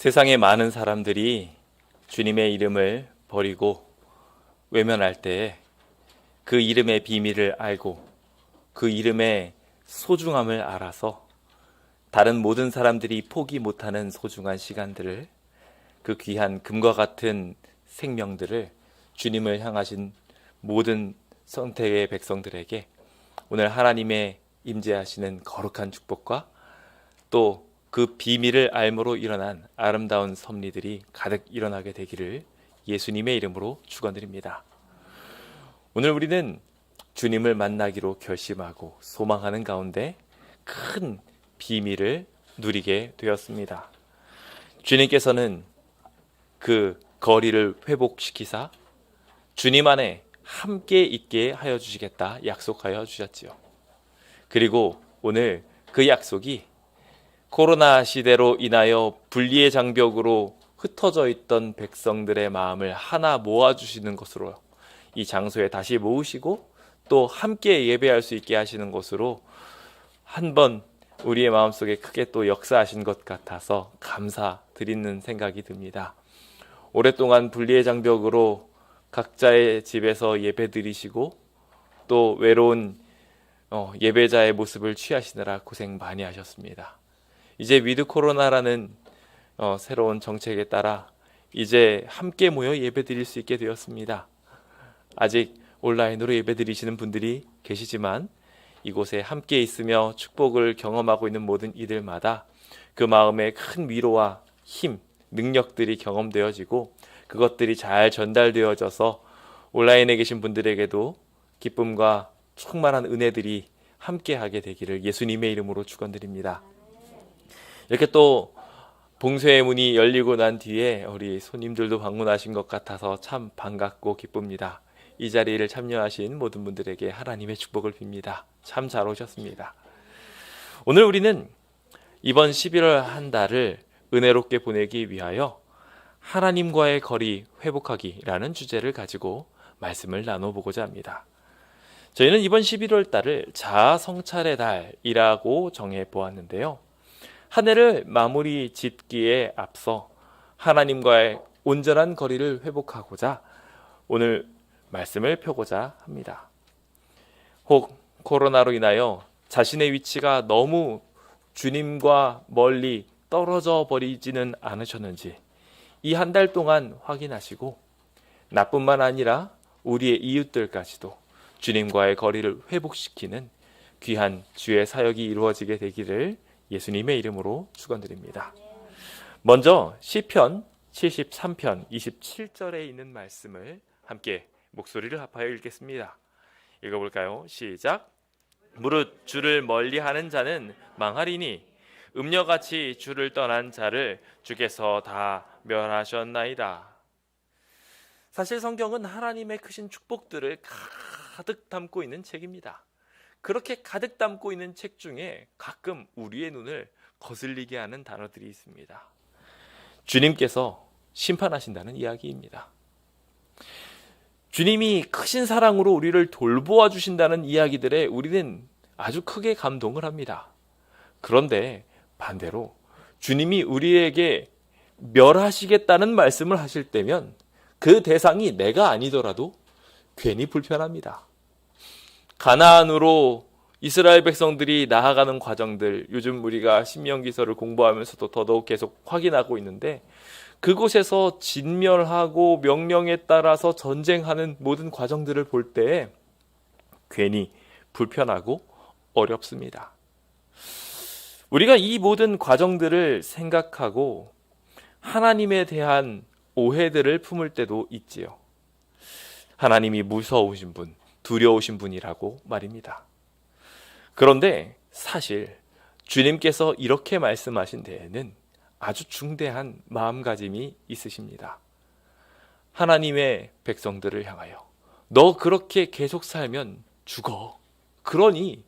세상의 많은 사람들이 주님의 이름을 버리고 외면할 때에 그 이름의 비밀을 알고 그 이름의 소중함을 알아서 다른 모든 사람들이 포기 못하는 소중한 시간들을, 그 귀한 금과 같은 생명들을 주님을 향하신 모든 선택의 백성들에게 오늘 하나님의 임재하시는 거룩한 축복과 또 그 비밀을 알므로 일어난 아름다운 섭리들이 가득 일어나게 되기를 예수님의 이름으로 축원드립니다. 오늘 우리는 주님을 만나기로 결심하고 소망하는 가운데 큰 비밀을 누리게 되었습니다. 주님께서는 그 거리를 회복시키사 주님 안에 함께 있게 하여 주시겠다 약속하여 주셨지요. 그리고 오늘 그 약속이 코로나 시대로 인하여 분리의 장벽으로 흩어져 있던 백성들의 마음을 하나 모아주시는 것으로 이 장소에 다시 모으시고 또 함께 예배할 수 있게 하시는 것으로 한번 우리의 마음속에 크게 또 역사하신 것 같아서 감사드리는 생각이 듭니다. 오랫동안 분리의 장벽으로 각자의 집에서 예배 드리시고 또 외로운 예배자의 모습을 취하시느라 고생 많이 하셨습니다. 이제 위드 코로나라는 새로운 정책에 따라 이제 함께 모여 예배 드릴 수 있게 되었습니다. 아직 온라인으로 예배 드리시는 분들이 계시지만 이곳에 함께 있으며 축복을 경험하고 있는 모든 이들마다 그 마음에 큰 위로와 힘, 능력들이 경험되어지고 그것들이 잘 전달되어져서 온라인에 계신 분들에게도 기쁨과 충만한 은혜들이 함께하게 되기를 예수님의 이름으로 축원드립니다. 이렇게 또 봉쇄의 문이 열리고 난 뒤에 우리 손님들도 방문하신 것 같아서 참 반갑고 기쁩니다. 이 자리를 참여하신 모든 분들에게 하나님의 축복을 빕니다. 참 잘 오셨습니다. 오늘 우리는 이번 11월 한 달을 은혜롭게 보내기 위하여 하나님과의 거리 회복하기라는 주제를 가지고 말씀을 나눠보고자 합니다. 저희는 이번 11월 달을 자아 성찰의 달이라고 정해 보았는데요. 한 해를 마무리 짓기에 앞서 하나님과의 온전한 거리를 회복하고자 오늘 말씀을 펴고자 합니다. 혹 코로나로 인하여 자신의 위치가 너무 주님과 멀리 떨어져 버리지는 않으셨는지 이 한 달 동안 확인하시고 나뿐만 아니라 우리의 이웃들까지도 주님과의 거리를 회복시키는 귀한 주의 사역이 이루어지게 되기를 예수님의 이름으로 축원드립니다. 먼저 시편 73편 27절에 있는 말씀을 함께 목소리를 합하여 읽겠습니다. 읽어볼까요? 시작. 무릇 주를 멀리하는 자는 망하리니 음녀같이 주를 떠난 자를 주께서 다 멸하셨나이다. 사실 성경은 하나님의 크신 축복들을 가득 담고 있는 책입니다. 그렇게 가득 담고 있는 책 중에 가끔 우리의 눈을 거슬리게 하는 단어들이 있습니다. 주님께서 심판하신다는 이야기입니다. 주님이 크신 사랑으로 우리를 돌보아 주신다는 이야기들에 우리는 아주 크게 감동을 합니다. 그런데 반대로 주님이 우리에게 멸하시겠다는 말씀을 하실 때면 그 대상이 내가 아니더라도 괜히 불편합니다. 가나안으로 이스라엘 백성들이 나아가는 과정들, 요즘 우리가 신명기서를 공부하면서도 더더욱 계속 확인하고 있는데 그곳에서 진멸하고 명령에 따라서 전쟁하는 모든 과정들을 볼 때 괜히 불편하고 어렵습니다. 우리가 이 모든 과정들을 생각하고 하나님에 대한 오해들을 품을 때도 있지요. 하나님이 무서우신 분, 두려우신 분이라고 말입니다. 그런데 사실 주님께서 이렇게 말씀하신 데에는 아주 중대한 마음가짐이 있으십니다. 하나님의 백성들을 향하여 너 그렇게 계속 살면 죽어. 그러니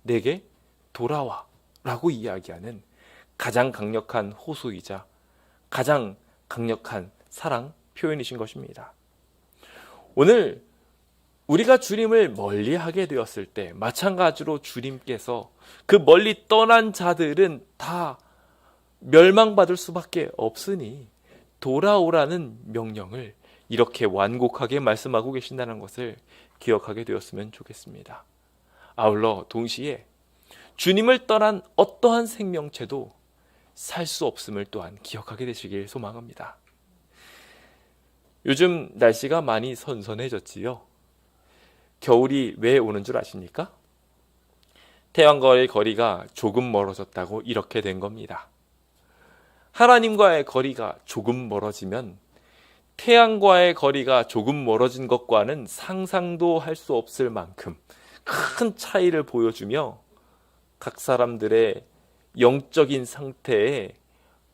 내게 돌아와 라고 이야기하는 가장 강력한 호소이자 가장 강력한 사랑 표현이신 것입니다. 오늘 우리가 주님을 멀리하게 되었을 때 마찬가지로 주님께서 그 멀리 떠난 자들은 다 멸망받을 수밖에 없으니 돌아오라는 명령을 이렇게 완곡하게 말씀하고 계신다는 것을 기억하게 되었으면 좋겠습니다. 아울러 동시에 주님을 떠난 어떠한 생명체도 살 수 없음을 또한 기억하게 되시길 소망합니다. 요즘 날씨가 많이 선선해졌지요. 겨울이 왜 오는 줄 아십니까? 태양과의 거리가 조금 멀어졌다고 이렇게 된 겁니다. 하나님과의 거리가 조금 멀어지면 태양과의 거리가 조금 멀어진 것과는 상상도 할 수 없을 만큼 큰 차이를 보여주며 각 사람들의 영적인 상태에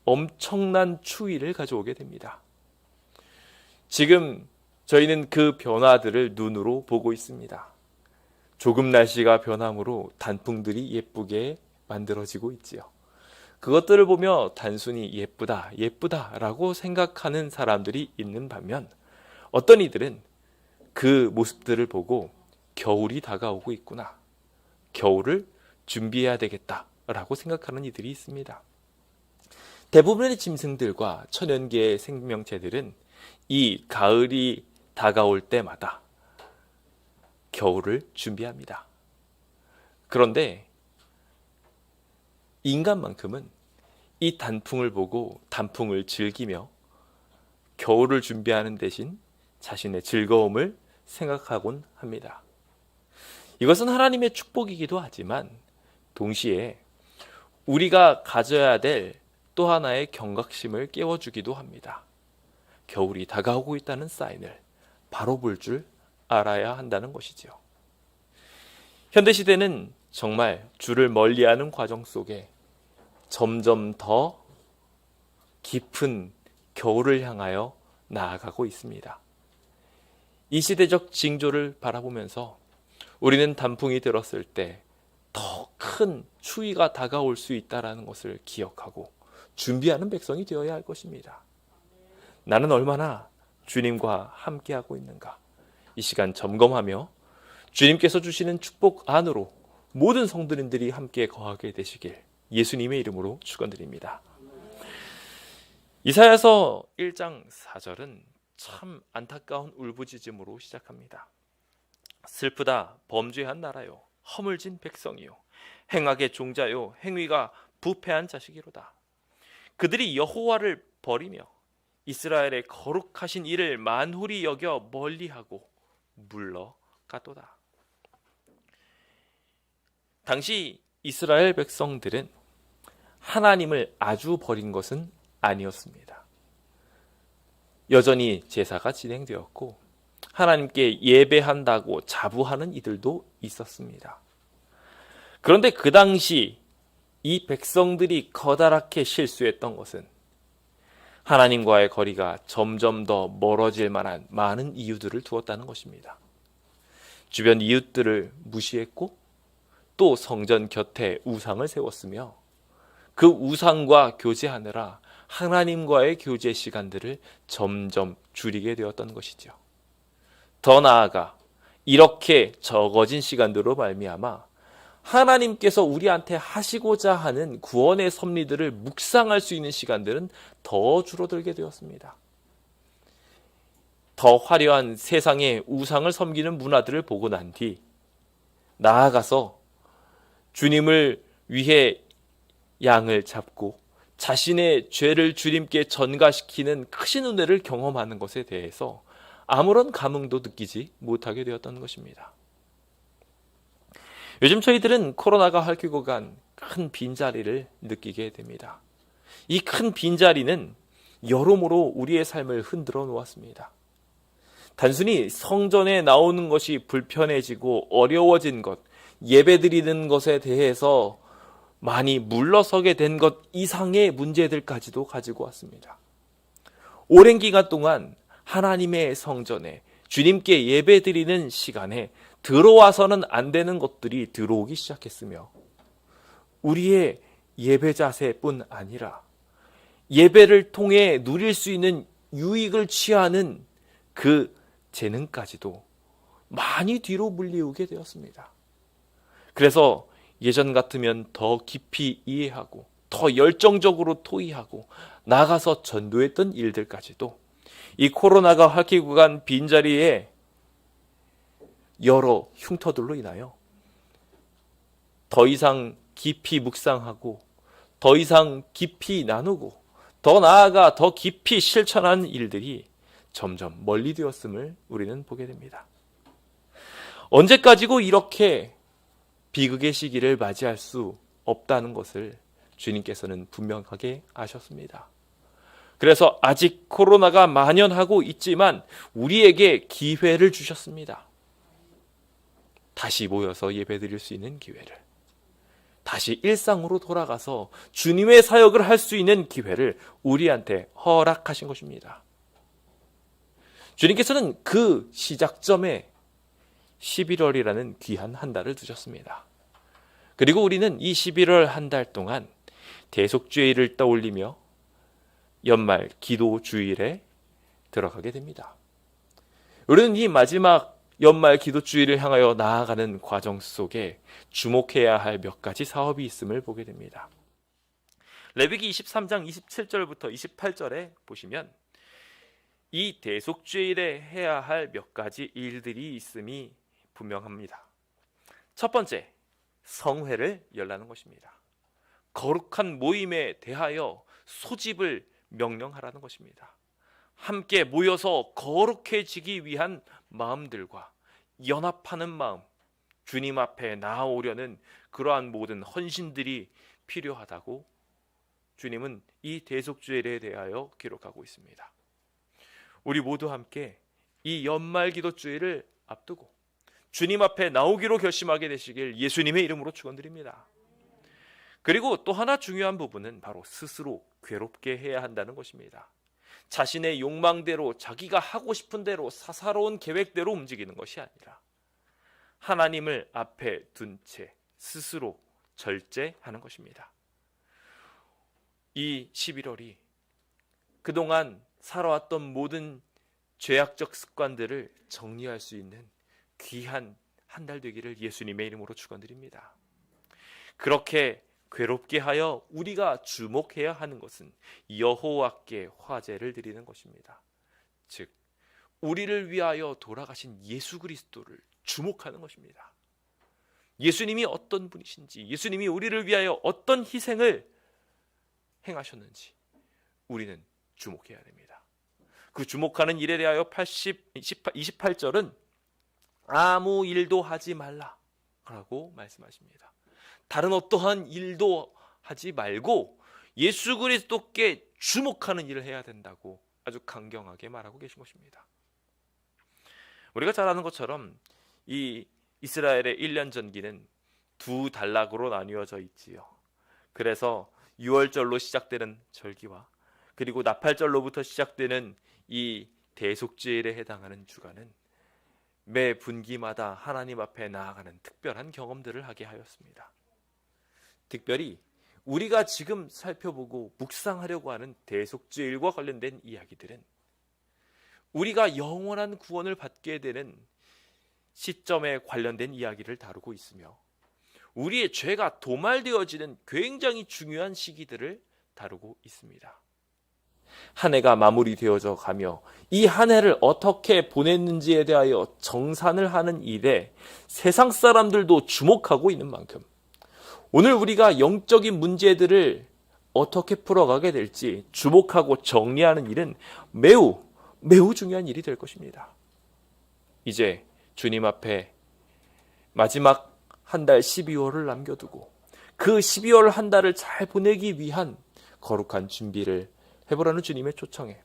엄청난 추위를 가져오게 됩니다. 지금 저희는 그 변화들을 눈으로 보고 있습니다. 조금 날씨가 변함으로 단풍들이 예쁘게 만들어지고 있지요. 그것들을 보며 단순히 예쁘다, 예쁘다라고 생각하는 사람들이 있는 반면 어떤 이들은 그 모습들을 보고 겨울이 다가오고 있구나, 겨울을 준비해야 되겠다라고 생각하는 이들이 있습니다. 대부분의 짐승들과 천연계의 생명체들은 이 가을이 다가올 때마다 겨울을 준비합니다. 그런데 인간만큼은 이 단풍을 보고 단풍을 즐기며 겨울을 준비하는 대신 자신의 즐거움을 생각하곤 합니다. 이것은 하나님의 축복이기도 하지만 동시에 우리가 가져야 될 또 하나의 경각심을 깨워주기도 합니다. 겨울이 다가오고 있다는 사인을 바로 볼 줄 알아야 한다는 것이지요. 현대시대는 정말 주를 멀리하는 과정 속에 점점 더 깊은 겨울을 향하여 나아가고 있습니다. 이 시대적 징조를 바라보면서 우리는 단풍이 들었을 때 더 큰 추위가 다가올 수 있다는 것을 기억하고 준비하는 백성이 되어야 할 것입니다. 나는 얼마나 주님과 함께하고 있는가, 이 시간 점검하며 주님께서 주시는 축복 안으로 모든 성도님들이 함께 거하게 되시길 예수님의 이름으로 축원드립니다. 이사야서 1장 4절은 참 안타까운 울부짖음으로 시작합니다. 슬프다 범죄한 나라요, 허물진 백성이요, 행악의 종자요, 행위가 부패한 자식이로다. 그들이 여호와를 버리며 이스라엘의 거룩하신 이를 만홀히 여겨 멀리하고 물러가도다. 당시 이스라엘 백성들은 하나님을 아주 버린 것은 아니었습니다. 여전히 제사가 진행되었고 하나님께 예배한다고 자부하는 이들도 있었습니다. 그런데 그 당시 이 백성들이 커다랗게 실수했던 것은 하나님과의 거리가 점점 더 멀어질 만한 많은 이유들을 두었다는 것입니다. 주변 이웃들을 무시했고 또 성전 곁에 우상을 세웠으며 그 우상과 교제하느라 하나님과의 교제 시간들을 점점 줄이게 되었던 것이죠. 더 나아가 이렇게 적어진 시간들로 말미암아 하나님께서 우리한테 하시고자 하는 구원의 섭리들을 묵상할 수 있는 시간들은 더 줄어들게 되었습니다. 더 화려한 세상의 우상을 섬기는 문화들을 보고 난 뒤 나아가서 주님을 위해 양을 잡고 자신의 죄를 주님께 전가시키는 크신 은혜를 경험하는 것에 대해서 아무런 감흥도 느끼지 못하게 되었던 것입니다. 요즘 저희들은 코로나가 핥히고 간 큰 빈자리를 느끼게 됩니다. 이 큰 빈자리는 여러모로 우리의 삶을 흔들어 놓았습니다. 단순히 성전에 나오는 것이 불편해지고 어려워진 것, 예배드리는 것에 대해서 많이 물러서게 된 것 이상의 문제들까지도 가지고 왔습니다. 오랜 기간 동안 하나님의 성전에 주님께 예배드리는 시간에 들어와서는 안 되는 것들이 들어오기 시작했으며 우리의 예배 자세뿐 아니라 예배를 통해 누릴 수 있는 유익을 취하는 그 재능까지도 많이 뒤로 물리우게 되었습니다. 그래서 예전 같으면 더 깊이 이해하고 더 열정적으로 토의하고 나가서 전도했던 일들까지도 이 코로나가 핥히고 간 빈자리에 여러 흉터들로 인하여 더 이상 깊이 묵상하고 더 이상 깊이 나누고 더 나아가 더 깊이 실천하는 일들이 점점 멀리 되었음을 우리는 보게 됩니다. 언제까지고 이렇게 비극의 시기를 맞이할 수 없다는 것을 주님께서는 분명하게 아셨습니다. 그래서 아직 코로나가 만연하고 있지만 우리에게 기회를 주셨습니다. 다시 모여서 예배드릴 수 있는 기회를, 다시 일상으로 돌아가서 주님의 사역을 할 수 있는 기회를 우리한테 허락하신 것입니다. 주님께서는 그 시작점에 11월이라는 귀한 한 달을 두셨습니다. 그리고 우리는 이 11월 한 달 동안 대속죄일을 떠올리며 연말 기도 주일에 들어가게 됩니다. 우리는 이 마지막 연말 기도 주일을 향하여 나아가는 과정 속에 주목해야 할 몇 가지 사업이 있음을 보게 됩니다. 레위기 23장 27절부터 28절에 보시면 이 대속죄일에 해야 할 몇 가지 일들이 있음이 분명합니다. 첫 번째, 성회를 열라는 것입니다. 거룩한 모임에 대하여 소집을 명령하라는 것입니다. 함께 모여서 거룩해지기 위한 마음들과 연합하는 마음, 주님 앞에 나아오려는 그러한 모든 헌신들이 필요하다고 주님은 이 대속죄일에 대하여 기록하고 있습니다. 우리 모두 함께 이 연말 기도주일을 앞두고 주님 앞에 나오기로 결심하게 되시길 예수님의 이름으로 축원드립니다. 그리고 또 하나 중요한 부분은 바로 스스로 괴롭게 해야 한다는 것입니다. 자신의 욕망대로 자기가 하고 싶은 대로 사사로운 계획대로 움직이는 것이 아니라 하나님을 앞에 둔 채 스스로 절제하는 것입니다. 이 11월이 그동안 살아왔던 모든 죄악적 습관들을 정리할 수 있는 귀한 한 달 되기를 예수님의 이름으로 축원드립니다. 그렇게 괴롭게 하여 우리가 주목해야 하는 것은 여호와께 화제를 드리는 것입니다. 즉 우리를 위하여 돌아가신 예수 그리스도를 주목하는 것입니다. 예수님이 어떤 분이신지, 예수님이 우리를 위하여 어떤 희생을 행하셨는지 우리는 주목해야 됩니다. 그 주목하는 일에 대하여 28절은 아무 일도 하지 말라라고 말씀하십니다. 다른 어떠한 일도 하지 말고 예수 그리스도께 주목하는 일을 해야 된다고 아주 강경하게 말하고 계신 것입니다. 우리가 잘 아는 것처럼 이 이스라엘의 1년 전기는 두 단락으로 나뉘어져 있지요. 그래서 6월절로 시작되는 절기와 그리고 나팔절로부터 시작되는 이 대속죄일에 해당하는 주간은 매 분기마다 하나님 앞에 나아가는 특별한 경험들을 하게 하였습니다. 특별히 우리가 지금 살펴보고 묵상하려고 하는 대속죄일과 관련된 이야기들은 우리가 영원한 구원을 받게 되는 시점에 관련된 이야기를 다루고 있으며 우리의 죄가 도말되어지는 굉장히 중요한 시기들을 다루고 있습니다. 한 해가 마무리되어져 가며 이 한 해를 어떻게 보냈는지에 대하여 정산을 하는 일에 세상 사람들도 주목하고 있는 만큼 오늘 우리가 영적인 문제들을 어떻게 풀어가게 될지 주목하고 정리하는 일은 매우 중요한 일이 될 것입니다. 이제 주님 앞에 마지막 한 달 12월을 남겨두고 그 12월 한 달을 잘 보내기 위한 거룩한 준비를 해보라는 주님의 초청에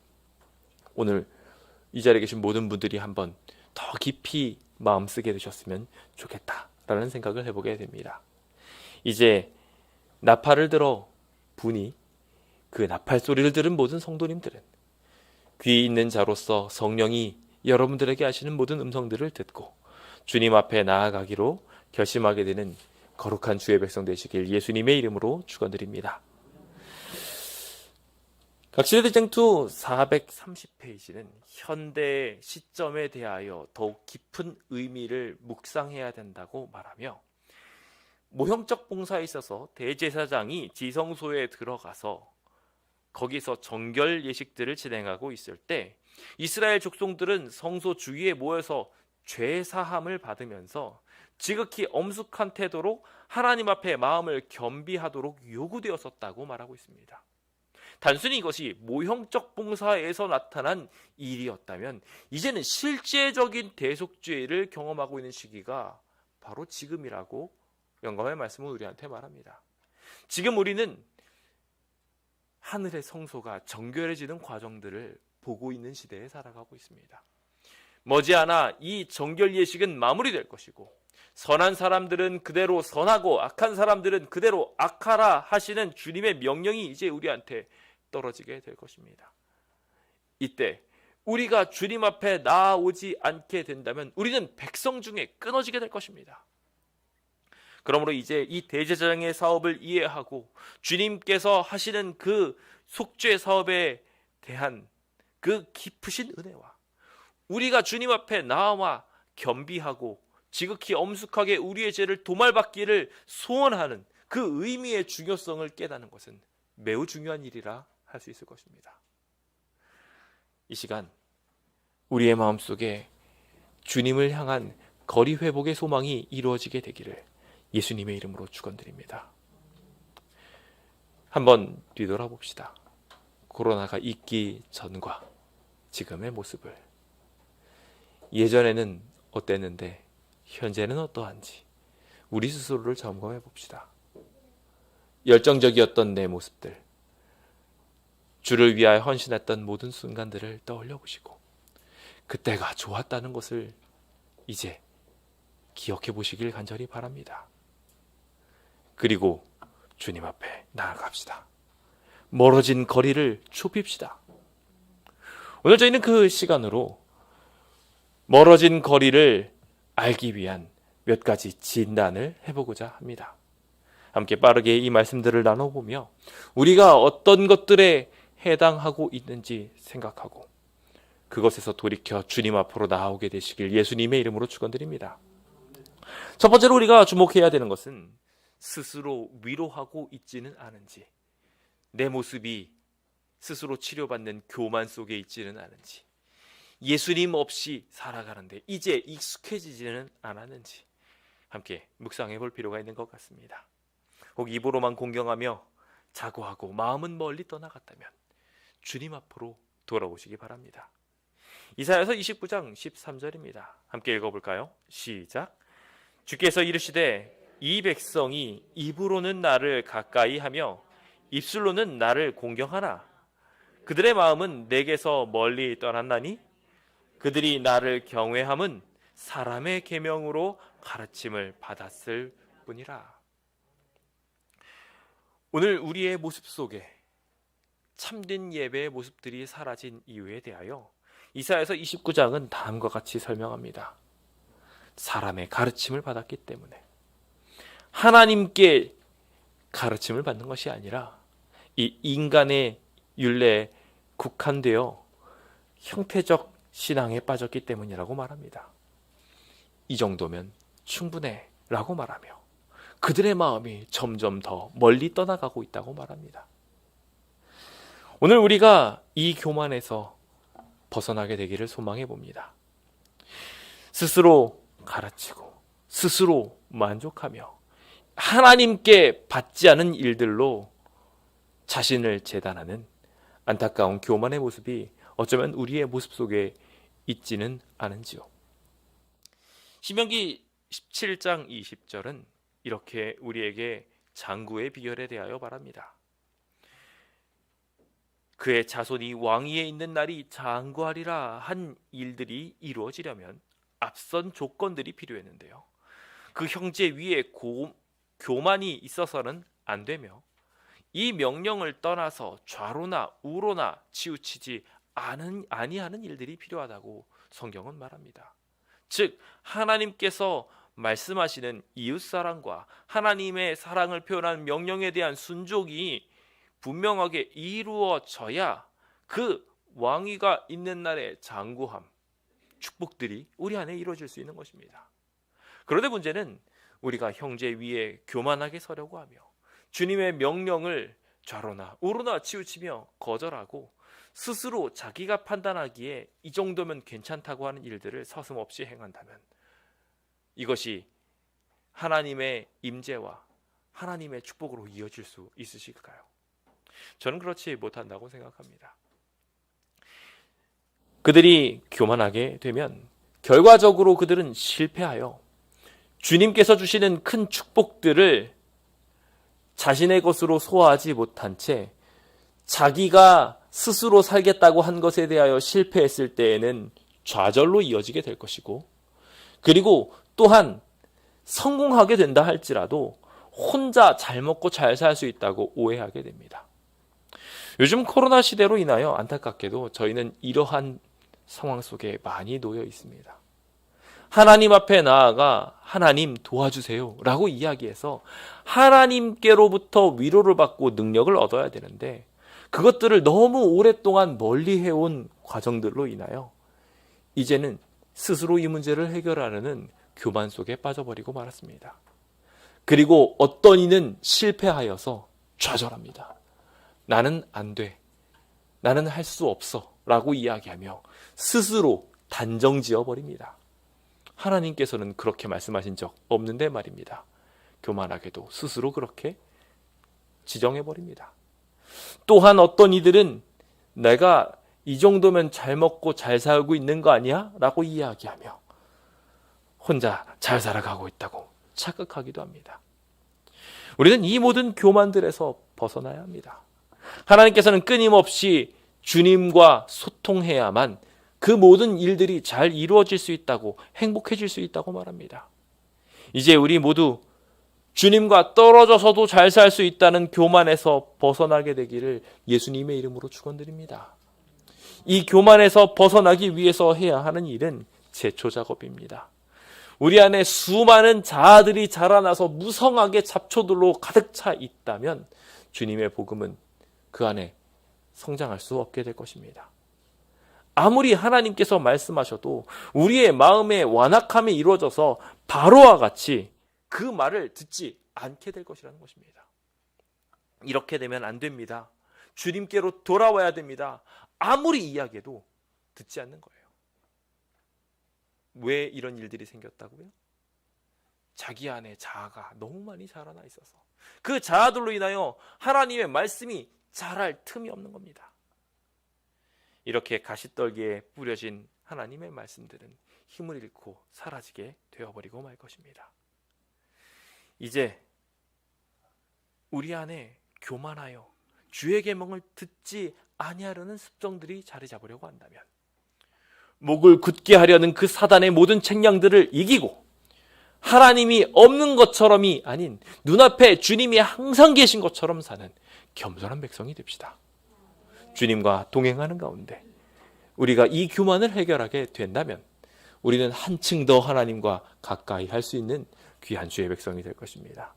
오늘 이 자리에 계신 모든 분들이 한번 더 깊이 마음쓰게 되셨으면 좋겠다라는 생각을 해보게 됩니다. 이제 나팔을 들어 부니 그 나팔 소리를 들은 모든 성도님들은 귀 있는 자로서 성령이 여러분들에게 하시는 모든 음성들을 듣고 주님 앞에 나아가기로 결심하게 되는 거룩한 주의 백성 되시길 예수님의 이름으로 축원드립니다. 각시대쟁투 430페이지는 현대의 시점에 대하여 더욱 깊은 의미를 묵상해야 된다고 말하며 모형적 봉사에 있어서 대제사장이 지성소에 들어가서 거기서 정결 예식들을 진행하고 있을 때 이스라엘 족속들은 성소 주위에 모여서 죄 사함을 받으면서 지극히 엄숙한 태도로 하나님 앞에 마음을 겸비하도록 요구되었었다고 말하고 있습니다. 단순히 이것이 모형적 봉사에서 나타난 일이었다면 이제는 실제적인 대속죄를 경험하고 있는 시기가 바로 지금이라고 영감의 말씀은 우리한테 말합니다. 지금 우리는 하늘의 성소가 정결해지는 과정들을 보고 있는 시대에 살아가고 있습니다. 머지않아 이 정결 예식은 마무리될 것이고 선한 사람들은 그대로 선하고 악한 사람들은 그대로 악하라 하시는 주님의 명령이 이제 우리한테 떨어지게 될 것입니다. 이때 우리가 주님 앞에 나아오지 않게 된다면 우리는 백성 중에 끊어지게 될 것입니다. 그러므로 이제 이 대제사장의 사업을 이해하고 주님께서 하시는 그 속죄 사업에 대한 그 깊으신 은혜와 우리가 주님 앞에 나와 겸비하고 지극히 엄숙하게 우리의 죄를 도말받기를 소원하는 그 의미의 중요성을 깨닫는 것은 매우 중요한 일이라 할 수 있을 것입니다. 이 시간 우리의 마음속에 주님을 향한 거리 회복의 소망이 이루어지게 되기를 예수님의 이름으로 축원드립니다. 한번 뒤돌아봅시다. 코로나가 있기 전과 지금의 모습을. 예전에는 어땠는데 현재는 어떠한지 우리 스스로를 점검해 봅시다. 열정적이었던 내 모습들, 주를 위하여 헌신했던 모든 순간들을 떠올려 보시고 그때가 좋았다는 것을 이제 기억해 보시길 간절히 바랍니다. 그리고 주님 앞에 나아갑시다. 멀어진 거리를 좁힙시다. 오늘 저희는 그 시간으로 멀어진 거리를 알기 위한 몇 가지 진단을 해보고자 합니다. 함께 빠르게 이 말씀들을 나눠보며 우리가 어떤 것들에 해당하고 있는지 생각하고 그것에서 돌이켜 주님 앞으로 나오게 되시길 예수님의 이름으로 축원드립니다. 첫 번째로 우리가 주목해야 되는 것은 스스로 위로하고 있지는 않은지, 내 모습이 스스로 치료받는 교만 속에 있지는 않은지, 예수님 없이 살아가는데 이제 익숙해지지는 않았는지 함께 묵상해 볼 필요가 있는 것 같습니다. 혹 입으로만 공경하며 자고하고 마음은 멀리 떠나갔다면 주님 앞으로 돌아오시기 바랍니다. 이사야서 29장 13절입니다. 함께 읽어볼까요? 시작. 주께서 이르시되 이 백성이 입으로는 나를 가까이 하며 입술로는 나를 공경하나 그들의 마음은 내게서 멀리 떠났나니 그들이 나를 경외함은 사람의 계명으로 가르침을 받았을 뿐이라. 오늘 우리의 모습 속에 참된 예배의 모습들이 사라진 이유에 대하여 이사야서 29장은 다음과 같이 설명합니다. 사람의 가르침을 받았기 때문에, 하나님께 가르침을 받는 것이 아니라 이 인간의 율례에 국한되어 형태적 신앙에 빠졌기 때문이라고 말합니다. 이 정도면 충분해 라고 말하며 그들의 마음이 점점 더 멀리 떠나가고 있다고 말합니다. 오늘 우리가 이 교만에서 벗어나게 되기를 소망해 봅니다. 스스로 가르치고 스스로 만족하며 하나님께 받지 않은 일들로 자신을 재단하는 안타까운 교만의 모습이 어쩌면 우리의 모습 속에 있지는 않은지요. 신명기 17장 20절은 이렇게 우리에게 장구의 비결에 대하여 말합니다. 그의 자손이 왕위에 있는 날이 장구하리라 한 일들이 이루어지려면 앞선 조건들이 필요했는데요. 그 형제 위에 교만이 있어서는 안 되며 이 명령을 떠나서 좌로나 우로나 치우치지 아니하는 일들이 필요하다고 성경은 말합니다. 즉 하나님께서 말씀하시는 이웃사랑과 하나님의 사랑을 표현한 명령에 대한 순종이 분명하게 이루어져야 그 왕위가 있는 날의 장구함, 축복들이 우리 안에 이루어질 수 있는 것입니다. 그런데 문제는 우리가 형제 위에 교만하게 서려고 하며 주님의 명령을 좌로나 우로나 치우치며 거절하고 스스로 자기가 판단하기에 이 정도면 괜찮다고 하는 일들을 서슴없이 행한다면 이것이 하나님의 임재와 하나님의 축복으로 이어질 수 있으실까요? 저는 그렇지 못한다고 생각합니다. 그들이 교만하게 되면 결과적으로 그들은 실패하여 주님께서 주시는 큰 축복들을 자신의 것으로 소화하지 못한 채 자기가 스스로 살겠다고 한 것에 대하여 실패했을 때에는 좌절로 이어지게 될 것이고, 그리고 또한 성공하게 된다 할지라도 혼자 잘 먹고 잘 살 수 있다고 오해하게 됩니다. 요즘 코로나 시대로 인하여 안타깝게도 저희는 이러한 상황 속에 많이 놓여 있습니다. 하나님 앞에 나아가 하나님 도와주세요 라고 이야기해서 하나님께로부터 위로를 받고 능력을 얻어야 되는데, 그것들을 너무 오랫동안 멀리 해온 과정들로 인하여 이제는 스스로 이 문제를 해결하려는 교만 속에 빠져버리고 말았습니다. 그리고 어떤 이는 실패하여서 좌절합니다. 나는 안 돼, 나는 할 수 없어 라고 이야기하며 스스로 단정 지어버립니다. 하나님께서는 그렇게 말씀하신 적 없는데 말입니다. 교만하게도 스스로 그렇게 지정해버립니다. 또한 어떤 이들은 내가 이 정도면 잘 먹고 잘 살고 있는 거 아니야? 라고 이야기하며 혼자 잘 살아가고 있다고 착각하기도 합니다. 우리는 이 모든 교만들에서 벗어나야 합니다. 하나님께서는 끊임없이 주님과 소통해야만 그 모든 일들이 잘 이루어질 수 있다고, 행복해질 수 있다고 말합니다. 이제 우리 모두 주님과 떨어져서도 잘 살 수 있다는 교만에서 벗어나게 되기를 예수님의 이름으로 축원드립니다. 이 교만에서 벗어나기 위해서 해야 하는 일은 제초 작업입니다. 우리 안에 수많은 자아들이 자라나서 무성하게 잡초들로 가득 차 있다면 주님의 복음은 그 안에 성장할 수 없게 될 것입니다. 아무리 하나님께서 말씀하셔도 우리의 마음의 완악함이 이루어져서 바로와 같이 그 말을 듣지 않게 될 것이라는 것입니다. 이렇게 되면 안 됩니다. 주님께로 돌아와야 됩니다. 아무리 이야기해도 듣지 않는 거예요. 왜 이런 일들이 생겼다고요? 자기 안에 자아가 너무 많이 자라나 있어서 그 자아들로 인하여 하나님의 말씀이 자랄 틈이 없는 겁니다. 이렇게 가시떨기에 뿌려진 하나님의 말씀들은 힘을 잃고 사라지게 되어버리고 말 것입니다. 이제 우리 안에 교만하여 주의 계명을 듣지 아니하려는 습성들이 자리 잡으려고 한다면, 목을 굳게 하려는 그 사단의 모든 책량들을 이기고 하나님이 없는 것처럼이 아닌 눈앞에 주님이 항상 계신 것처럼 사는 겸손한 백성이 됩시다. 주님과 동행하는 가운데 우리가 이 교만을 해결하게 된다면 우리는 한층 더 하나님과 가까이 할 수 있는 귀한 주의 백성이 될 것입니다.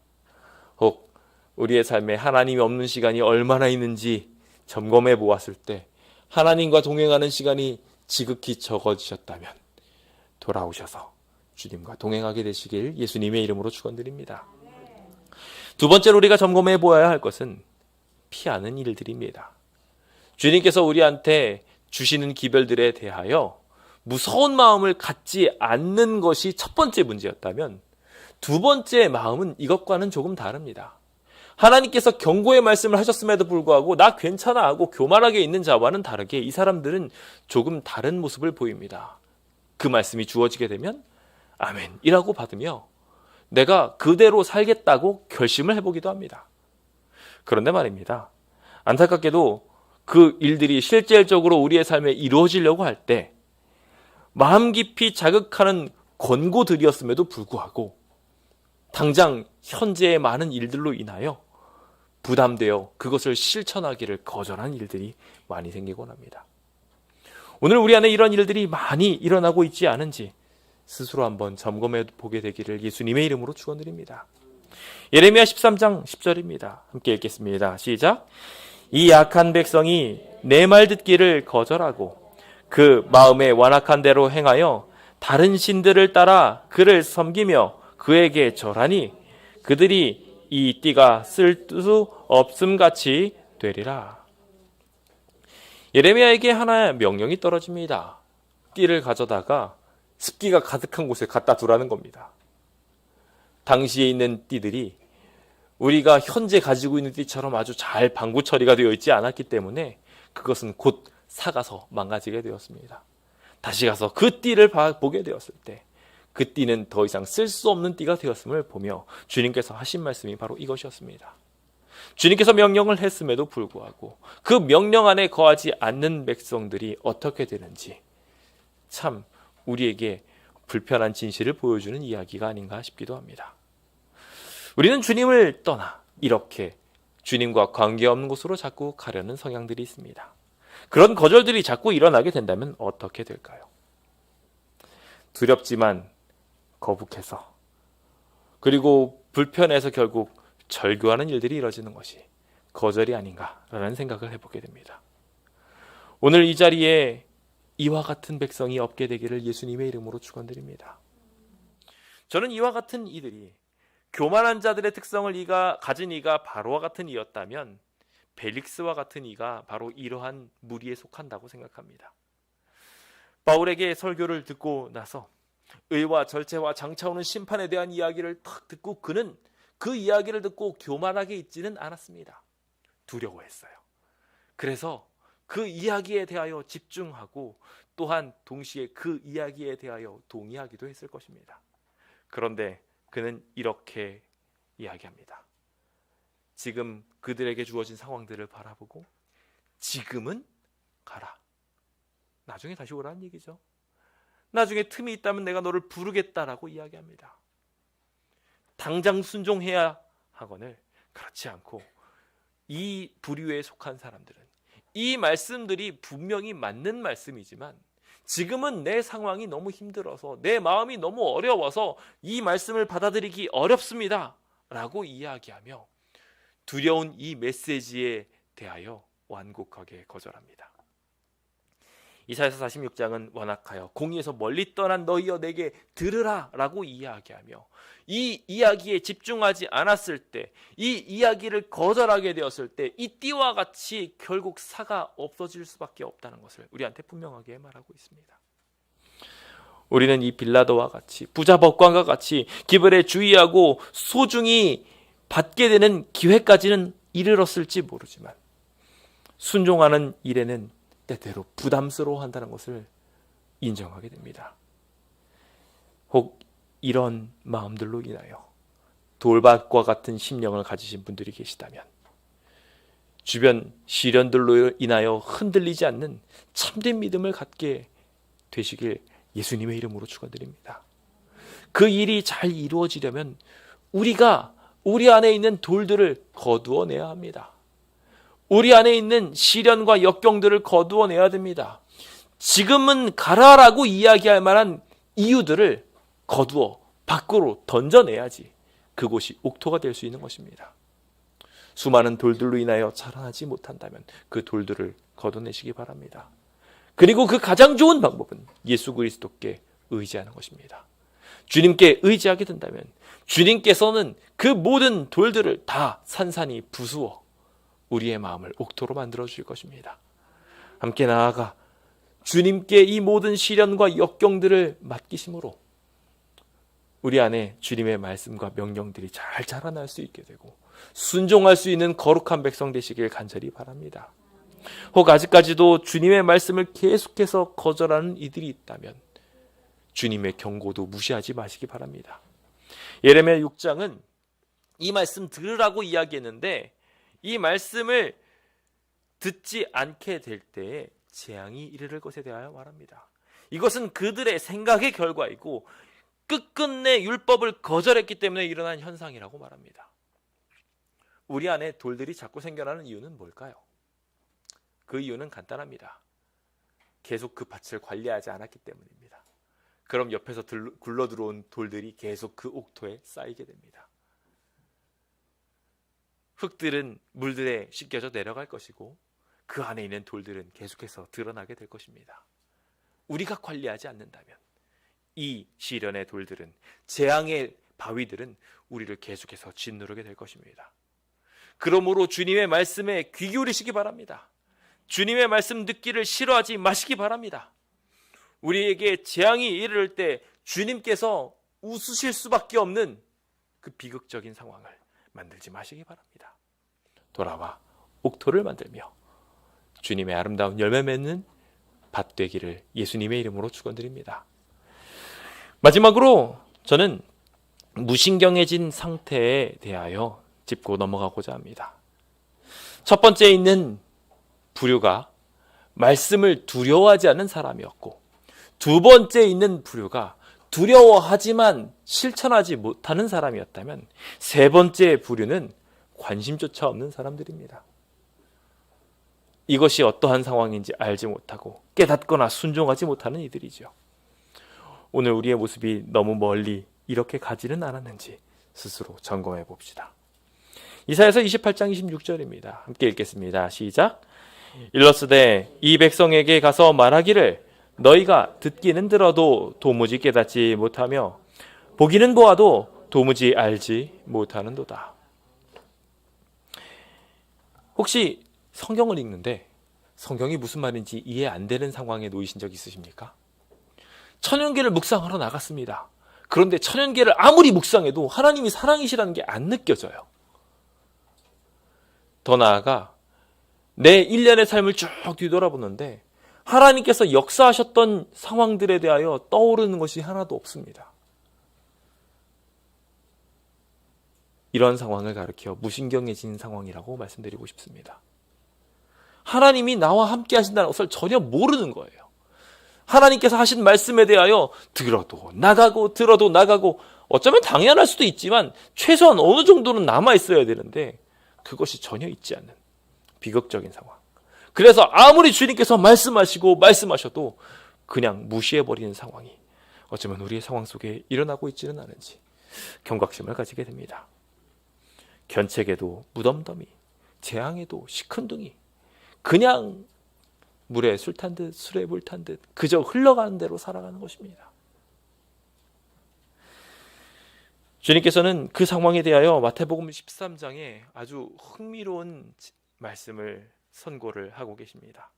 혹 우리의 삶에 하나님이 없는 시간이 얼마나 있는지 점검해 보았을 때 하나님과 동행하는 시간이 지극히 적어지셨다면 돌아오셔서 주님과 동행하게 되시길 예수님의 이름으로 축원드립니다. 두 번째로 우리가 점검해 보아야 할 것은 피하는 일들입니다. 주님께서 우리한테 주시는 기별들에 대하여 무서운 마음을 갖지 않는 것이 첫 번째 문제였다면, 두 번째 마음은 이것과는 조금 다릅니다. 하나님께서 경고의 말씀을 하셨음에도 불구하고 나 괜찮아 하고 교만하게 있는 자와는 다르게 이 사람들은 조금 다른 모습을 보입니다. 그 말씀이 주어지게 되면 아멘이라고 받으며 내가 그대로 살겠다고 결심을 해보기도 합니다. 그런데 말입니다, 안타깝게도 그 일들이 실질적으로 우리의 삶에 이루어지려고 할 때 마음 깊이 자극하는 권고들이었음에도 불구하고 당장 현재의 많은 일들로 인하여 부담되어 그것을 실천하기를 거절한 일들이 많이 생기곤 합니다. 오늘 우리 안에 이런 일들이 많이 일어나고 있지 않은지 스스로 한번 점검해 보게 되기를 예수님의 이름으로 축원드립니다. 예레미야 13장 10절입니다. 함께 읽겠습니다. 시작. 이 악한 백성이 내 말 듣기를 거절하고 그 마음에 완악한 대로 행하여 다른 신들을 따라 그를 섬기며 그에게 절하니 그들이 이 띠가 쓸 수 없음 같이 되리라. 예레미야에게 하나의 명령이 떨어집니다. 띠를 가져다가 습기가 가득한 곳에 갖다 두라는 겁니다. 당시에 있는 띠들이 우리가 현재 가지고 있는 띠처럼 아주 잘 방부 처리가 되어 있지 않았기 때문에 그것은 곧 삭아서 망가지게 되었습니다. 다시 가서 그 띠를 보게 되었을 때 그 띠는 더 이상 쓸 수 없는 띠가 되었음을 보며 주님께서 하신 말씀이 바로 이것이었습니다. 주님께서 명령을 했음에도 불구하고 그 명령 안에 거하지 않는 백성들이 어떻게 되는지 참 우리에게 불편한 진실을 보여주는 이야기가 아닌가 싶기도 합니다. 우리는 주님을 떠나 이렇게 주님과 관계없는 곳으로 자꾸 가려는 성향들이 있습니다. 그런 거절들이 자꾸 일어나게 된다면 어떻게 될까요? 두렵지만 거북해서 그리고 불편해서 결국 절교하는 일들이 이뤄지는 것이 거절이 아닌가라는 생각을 해보게 됩니다. 오늘 이 자리에 이와 같은 백성이 없게 되기를 예수님의 이름으로 축원드립니다. 저는 이와 같은 이들이 교만한 자들의 특성을 가진 이가 바로와 같은 이였다면 벨릭스와 같은 이가 바로 이러한 무리에 속한다고 생각합니다. 바울에게 설교를 듣고 나서 의와 절제와 장차오는 심판에 대한 이야기를 탁 듣고 그는 그 이야기를 듣고 교만하게 있지는 않았습니다. 두려워했어요. 그래서 그 이야기에 대하여 집중하고 또한 동시에 그 이야기에 대하여 동의하기도 했을 것입니다. 그런데 그는 이렇게 이야기합니다. 지금 그들에게 주어진 상황들을 바라보고 지금은 가라. 나중에 다시 오라는 얘기죠. 나중에 틈이 있다면 내가 너를 부르겠다라고 이야기합니다. 당장 순종해야 하거늘 그렇지 않고 이 부류에 속한 사람들은 이 말씀들이 분명히 맞는 말씀이지만 지금은 내 상황이 너무 힘들어서 내 마음이 너무 어려워서 이 말씀을 받아들이기 어렵습니다 라고 이야기하며 두려운 이 메시지에 대하여 완곡하게 거절합니다. 이사야서 46장은 완악하여 공의에서 멀리 떠난 너희여 내게 들으라 라고 이야기하며 이 이야기에 집중하지 않았을 때, 이 이야기를 거절하게 되었을 때 이 띠와 같이 결국 사가 없어질 수밖에 없다는 것을 우리한테 분명하게 말하고 있습니다. 우리는 이 빌라도와 같이 부자 법관과 같이 기벌에 주의하고 소중히 받게 되는 기회까지는 이르렀을지 모르지만 순종하는 일에는 때때로 부담스러워한다는 것을 인정하게 됩니다. 혹 이런 마음들로 인하여 돌밭과 같은 심령을 가지신 분들이 계시다면 주변 시련들로 인하여 흔들리지 않는 참된 믿음을 갖게 되시길 예수님의 이름으로 축원드립니다. 그 일이 잘 이루어지려면 우리가 우리 안에 있는 돌들을 거두어내야 합니다. 우리 안에 있는 시련과 역경들을 거두어내야 됩니다. 지금은 가라라고 이야기할 만한 이유들을 거두어 밖으로 던져내야지 그곳이 옥토가 될 수 있는 것입니다. 수많은 돌들로 인하여 자라나지 못한다면 그 돌들을 걷어내시기 바랍니다. 그리고 그 가장 좋은 방법은 예수 그리스도께 의지하는 것입니다. 주님께 의지하게 된다면 주님께서는 그 모든 돌들을 다 산산이 부수어 우리의 마음을 옥토로 만들어 주실 것입니다. 함께 나아가 주님께 이 모든 시련과 역경들을 맡기심으로 우리 안에 주님의 말씀과 명령들이 잘 자라날 수 있게 되고 순종할 수 있는 거룩한 백성 되시길 간절히 바랍니다. 혹 아직까지도 주님의 말씀을 계속해서 거절하는 이들이 있다면 주님의 경고도 무시하지 마시기 바랍니다. 예레미야 6장은 이 말씀 들으라고 이야기했는데 이 말씀을 듣지 않게 될 때에 재앙이 이르를 것에 대하여 말합니다. 이것은 그들의 생각의 결과이고 끝끝내 율법을 거절했기 때문에 일어난 현상이라고 말합니다. 우리 안에 돌들이 자꾸 생겨나는 이유는 뭘까요? 그 이유는 간단합니다. 계속 그 밭을 관리하지 않았기 때문입니다. 그럼 옆에서 굴러 들어온 돌들이 계속 그 옥토에 쌓이게 됩니다. 흙들은 물들에 씻겨져 내려갈 것이고 그 안에 있는 돌들은 계속해서 드러나게 될 것입니다. 우리가 관리하지 않는다면 이 시련의 돌들은 재앙의 바위들은 우리를 계속해서 짓누르게 될 것입니다. 그러므로 주님의 말씀에 귀 기울이시기 바랍니다. 주님의 말씀 듣기를 싫어하지 마시기 바랍니다. 우리에게 재앙이 이르를 때 주님께서 웃으실 수밖에 없는 그 비극적인 상황을 만들지 마시기 바랍니다. 돌아와 옥토를 만들며 주님의 아름다운 열매 맺는 밭 되기를 예수님의 이름으로 축원드립니다. 마지막으로 저는 무신경해진 상태에 대하여 짚고 넘어가고자 합니다. 첫 번째 있는 부류가 말씀을 두려워하지 않는 사람이었고, 두 번째 있는 부류가 두려워하지만 실천하지 못하는 사람이었다면, 세 번째 부류는 관심조차 없는 사람들입니다. 이것이 어떠한 상황인지 알지 못하고 깨닫거나 순종하지 못하는 이들이죠. 오늘 우리의 모습이 너무 멀리 이렇게 가지는 않았는지 스스로 점검해 봅시다. 이사야서 28장 26절입니다. 함께 읽겠습니다. 시작. 일러스되 이 백성에게 가서 말하기를 너희가 듣기는 들어도 도무지 깨닫지 못하며 보기는 보아도 도무지 알지 못하는도다. 혹시 성경을 읽는데 성경이 무슨 말인지 이해 안 되는 상황에 놓이신 적 있으십니까? 천연계를 묵상하러 나갔습니다. 그런데 천연계를 아무리 묵상해도 하나님이 사랑이시라는 게 안 느껴져요. 더 나아가 내 1년의 삶을 쭉 뒤돌아보는데 하나님께서 역사하셨던 상황들에 대하여 떠오르는 것이 하나도 없습니다. 이런 상황을 가리켜 무신경해진 상황이라고 말씀드리고 싶습니다. 하나님이 나와 함께 하신다는 것을 전혀 모르는 거예요. 하나님께서 하신 말씀에 대하여 들어도 나가고 어쩌면 당연할 수도 있지만 최소한 어느 정도는 남아 있어야 되는데 그것이 전혀 있지 않는 비극적인 상황. 그래서 아무리 주님께서 말씀하셔도 그냥 무시해버리는 상황이 어쩌면 우리의 상황 속에 일어나고 있지는 않은지 경각심을 가지게 됩니다. 견책에도 무덤덤이, 재앙에도 시큰둥이, 그냥 물에 술 탄 듯 술에 물 탄 듯 그저 흘러가는 대로 살아가는 것입니다. 주님께서는 그 상황에 대하여 마태복음 13장에 아주 흥미로운 말씀을 선고를 하고 계십니다.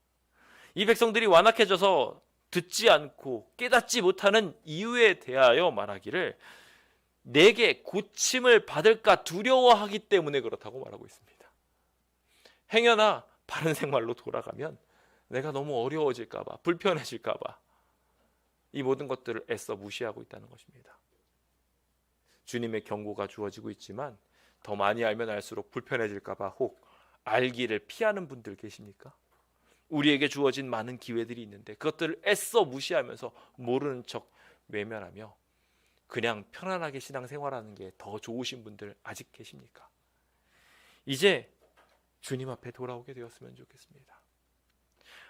이 백성들이 완악해져서 듣지 않고 깨닫지 못하는 이유에 대하여 말하기를 내게 고침을 받을까 두려워하기 때문에 그렇다고 말하고 있습니다. 행여나 바른 생활로 돌아가면 내가 너무 어려워질까 봐, 불편해질까 봐 이 모든 것들을 애써 무시하고 있다는 것입니다. 주님의 경고가 주어지고 있지만 더 많이 알면 알수록 불편해질까 봐 혹 알기를 피하는 분들 계십니까? 우리에게 주어진 많은 기회들이 있는데 그것들을 애써 무시하면서 모르는 척 외면하며 그냥 편안하게 신앙생활하는 게 더 좋으신 분들 아직 계십니까? 이제 주님 앞에 돌아오게 되었으면 좋겠습니다.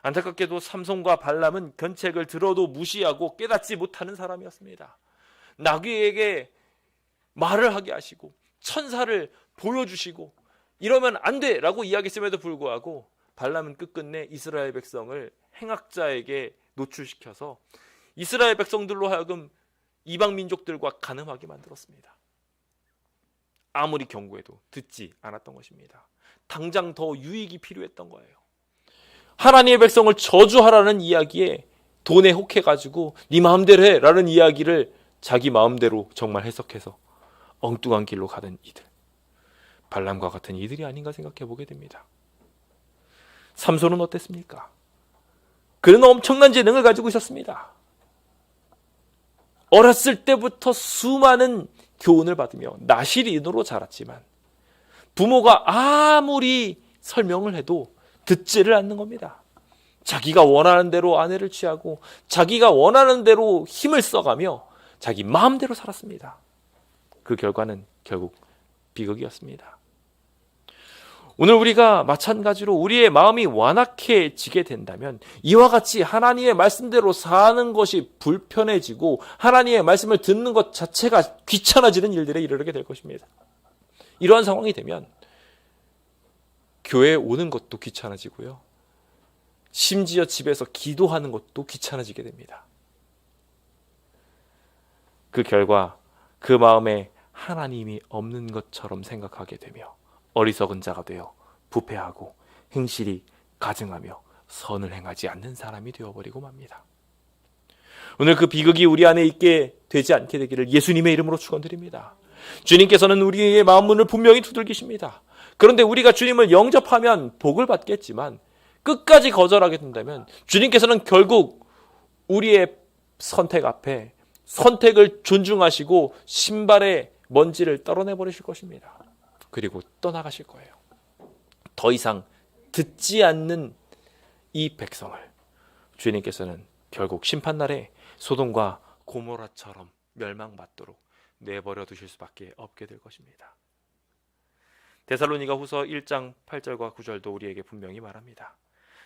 안타깝게도 삼손과 발람은 견책을 들어도 무시하고 깨닫지 못하는 사람이었습니다. 나귀에게 말을 하게 하시고 천사를 보여주시고 이러면 안 돼라고 이야기했음에도 불구하고 발람은 끝끝내 이스라엘 백성을 행악자에게 노출시켜서 이스라엘 백성들로 하여금 이방 민족들과 간음하게 만들었습니다. 아무리 경고해도 듣지 않았던 것입니다. 당장 더 유익이 필요했던 거예요. 하나님의 백성을 저주하라는 이야기에 돈에 혹해가지고 네 마음대로 해라는 이야기를 자기 마음대로 정말 해석해서 엉뚱한 길로 가던 이들, 발람과 같은 이들이 아닌가 생각해 보게 됩니다. 삼손은 어땠습니까? 그는 엄청난 재능을 가지고 있었습니다. 어렸을 때부터 수많은 교훈을 받으며 나시린으로 자랐지만 부모가 아무리 설명을 해도 듣지를 않는 겁니다. 자기가 원하는 대로 아내를 취하고 자기가 원하는 대로 힘을 써가며 자기 마음대로 살았습니다. 그 결과는 결국 비극이었습니다. 오늘 우리가 마찬가지로 우리의 마음이 완악해지게 된다면 이와 같이 하나님의 말씀대로 사는 것이 불편해지고 하나님의 말씀을 듣는 것 자체가 귀찮아지는 일들에 이르게 될 것입니다. 이러한 상황이 되면 교회에 오는 것도 귀찮아지고요. 심지어 집에서 기도하는 것도 귀찮아지게 됩니다. 그 결과 그 마음에 하나님이 없는 것처럼 생각하게 되며 어리석은 자가 되어 부패하고 행실이 가증하며 선을 행하지 않는 사람이 되어버리고 맙니다. 오늘 그 비극이 우리 안에 있게 되지 않게 되기를 예수님의 이름으로 축원드립니다. 주님께서는 우리의 마음 문을 분명히 두들기십니다. 그런데 우리가 주님을 영접하면 복을 받겠지만 끝까지 거절하게 된다면 주님께서는 결국 우리의 선택 앞에 선택을 존중하시고 신발의 먼지를 떨어내버리실 것입니다. 그리고 떠나가실 거예요. 더 이상 듣지 않는 이 백성을 주님께서는 결국 심판날에 소돔과 고모라처럼 멸망받도록 내버려 두실 수밖에 없게 될 것입니다. 데살로니가 후서 1장 8절과 9절도 우리에게 분명히 말합니다.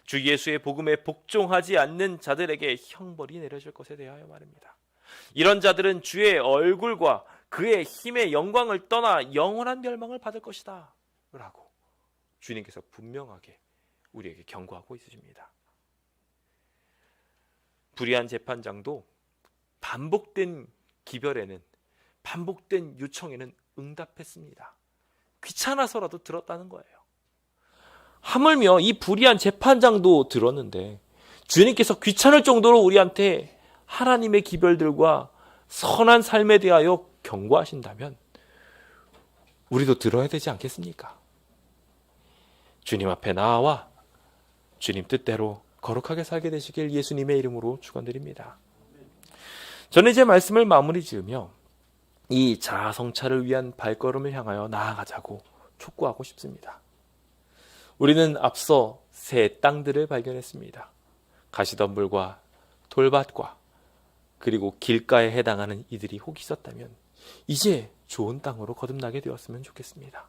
주 예수의 복음에 복종하지 않는 자들에게 형벌이 내려질 것에 대하여 말입니다. 이런 자들은 주의 얼굴과 그의 힘의 영광을 떠나 영원한 멸망을 받을 것이다 라고 주님께서 분명하게 우리에게 경고하고 있으십니다. 불의한 재판장도 반복된 기별에는, 반복된 요청에는 응답했습니다. 귀찮아서라도 들었다는 거예요. 하물며 이 불의한 재판장도 들었는데 주님께서 귀찮을 정도로 우리한테 하나님의 기별들과 선한 삶에 대하여 경고하신다면 우리도 들어야 되지 않겠습니까? 주님 앞에 나와 주님 뜻대로 거룩하게 살게 되시길 예수님의 이름으로 축원드립니다. 저는 이제 말씀을 마무리 지으며 이 자아 성찰을 위한 발걸음을 향하여 나아가자고 촉구하고 싶습니다. 우리는 앞서 새 땅들을 발견했습니다. 가시덤불과 돌밭과 그리고 길가에 해당하는 이들이 혹 있었다면 이제 좋은 땅으로 거듭나게 되었으면 좋겠습니다.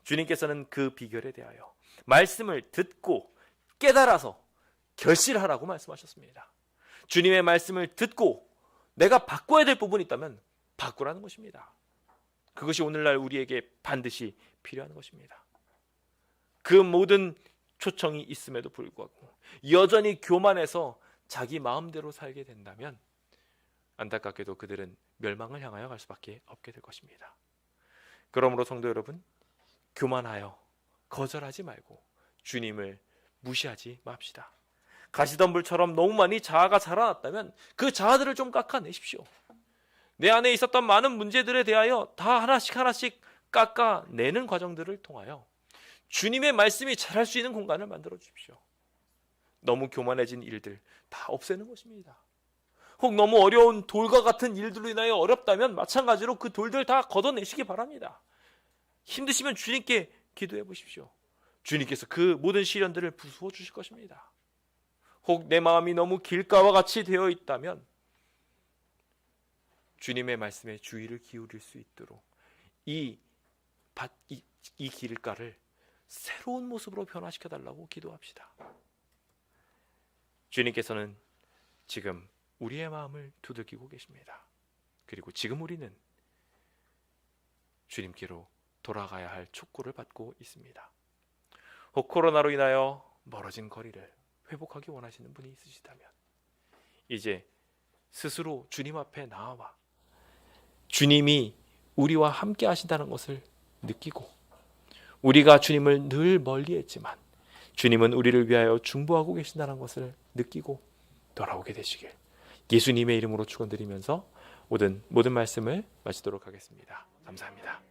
주님께서는 그 비결에 대하여 말씀을 듣고 깨달아서 결실하라고 말씀하셨습니다. 주님의 말씀을 듣고 내가 바꿔야 될 부분이 있다면 바꾸라는 것입니다. 그것이 오늘날 우리에게 반드시 필요한 것입니다. 그 모든 초청이 있음에도 불구하고 여전히 교만해서 자기 마음대로 살게 된다면 안타깝게도 그들은 멸망을 향하여 갈 수밖에 없게 될 것입니다. 그러므로 성도 여러분, 교만하여 거절하지 말고 주님을 무시하지 맙시다. 가시덤불처럼 너무 많이 자아가 자라났다면 그 자아들을 좀 깎아내십시오. 내 안에 있었던 많은 문제들에 대하여 다 하나씩 깎아내는 과정들을 통하여 주님의 말씀이 자랄 수 있는 공간을 만들어 주십시오. 너무 교만해진 일들 다 없애는 것입니다. 혹 너무 어려운 돌과 같은 일들로 인하여 어렵다면 마찬가지로 그 돌들 다 걷어내시기 바랍니다. 힘드시면 주님께 기도해 보십시오. 주님께서 그 모든 시련들을 부수어 주실 것입니다. 혹 내 마음이 너무 길가와 같이 되어 있다면 주님의 말씀에 주의를 기울일 수 있도록 이 길가를 새로운 모습으로 변화시켜 달라고 기도합시다. 주님께서는 지금 우리의 마음을 두들기고 계십니다. 그리고 지금 우리는 주님께로 돌아가야 할 촉구를 받고 있습니다. 혹 코로나로 인하여 멀어진 거리를 회복하기 원하시는 분이 있으시다면 이제 스스로 주님 앞에 나와 주님이 우리와 함께 하신다는 것을 느끼고 우리가 주님을 늘 멀리했지만 주님은 우리를 위하여 중보하고 계신다는 것을 느끼고 돌아오게 되시길 예수님의 이름으로 축원드리면서 모든 말씀을 마치도록 하겠습니다. 감사합니다.